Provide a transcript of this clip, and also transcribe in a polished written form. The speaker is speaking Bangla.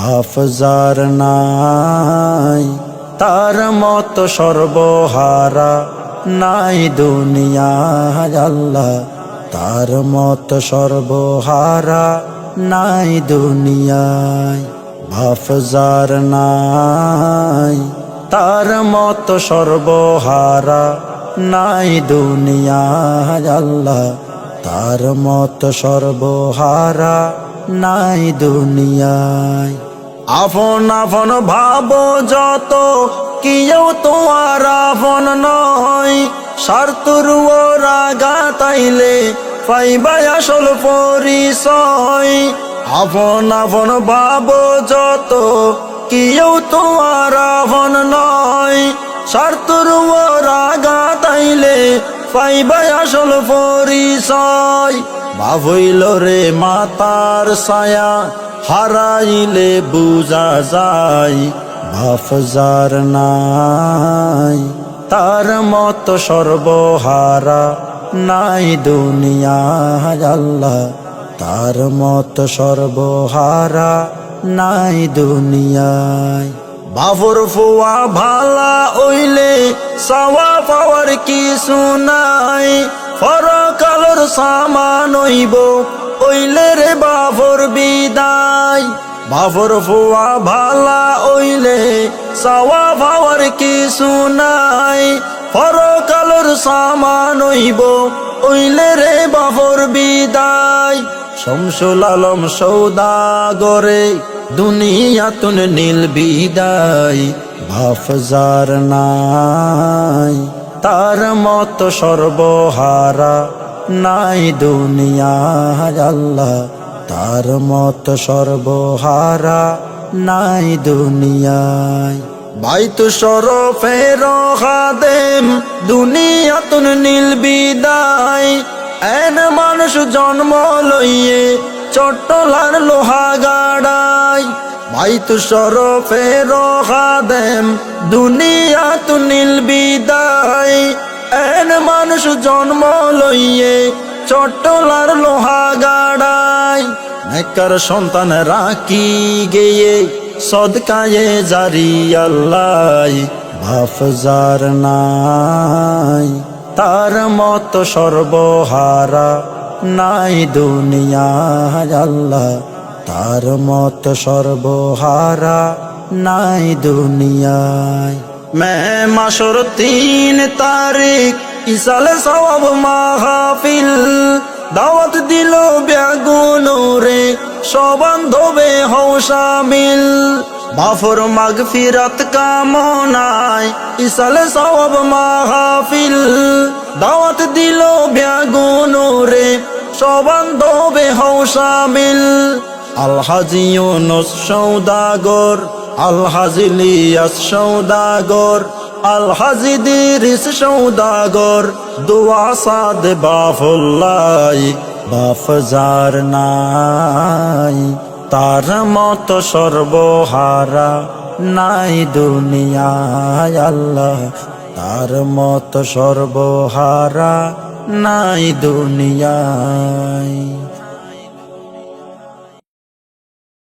বাফজার নাই, তার মত সর্বহারা নাই দুনিয়ায় আল্লাহ, তার মত সর্বহারা নাই দুনিয়ায়। বাফজার নাই, তার মত সর্বহারা নাই দুনিয়ায় আল্লাহ, তার মত সর্বহারা নাই দুনিয়ায়। আপন আপন ভাবো যত, কেউ তোমার আপন নয়, স্বার্থর রাগা তাইলে পাইবাই আসল পরিচয়। আপন আপন ভাবো যত, কেউ তোমার আপন নয়, স্বার্থর রাগা তাইলে পাইবাই আসল পরিচয়। বাপ হইল রে মাতার ছায়া, হারাইলে বুঝা যায়। বাফজার নাই, তার মত সর্বহারা নাই দুনিয়ায় আল্লাহ, তার মত সর্বহারা নাই দুনিয়ায়। বাবর ফুয়া ভালা ওইলে সাওয়া পাওয়ার কিছু নাই, পরকালের সামান হইব ওইলে রে বাবর বিদায়। বাবর ফুয়া ভালা ওইলে সাওয়া পাওয়ার কিছু নাই, পরকালের সামান হইব ওইলে রে বাবর বিদায়। শামসুল আলম সৌদাগরে দুনিয়াতুন নীল বিদায়। বাফজার নাই, তার মত সর্বহারা নাই দুনিয়ায় আল্লাহ, তার মত সর্বহারা নাই দুনিয়ায়। বাইতু শরফের খাদেম দুনিয়াতুন নীল বিদায়। এন মানুষ জন্ম লইয়ে চট্টলার লোহা গাড়াই। বাইতু শরফের খাদেম দুনিয়াতুন নীল বিদায়। এন মানুষ জন্ম লইয়ে চট্টলার লোহা গাড়াই। নেকর সন্তান রাখি গেয়ে সদকায়ে জারি আল্লাহ। বাফজার নাই, তার মত সর্বহারা নাই দুনিয়ায় আল্লাহ, তার মত সর্বহারা নাই দুনিয়ায়। মে মাসর 3 তারিখ ইসালে সওয়াব মাহফিল, দাওয়াত দিল বেগুনরে সবান্ধবে হও শামিল। মাফর মাগফিরাত কামনায় ইসালে সওয়াব মাহফিল, দাওয়াত দিল বেগুনরে সবান্ধবে হও শামিল। আলহাজি ইউনুস সৌদাগর, আলহাজি ইলিয়াস সৌদাগর, আলহাজি ইদ্রিস সৌদাগর, দোয়া সাদ বাফুল্লাহ। বাফজার নাই, তার মত সর্বহারা নাই দুনিয়ায় আল্লাহ, তার মত সর্বহারা নাই দুনিয়ায়।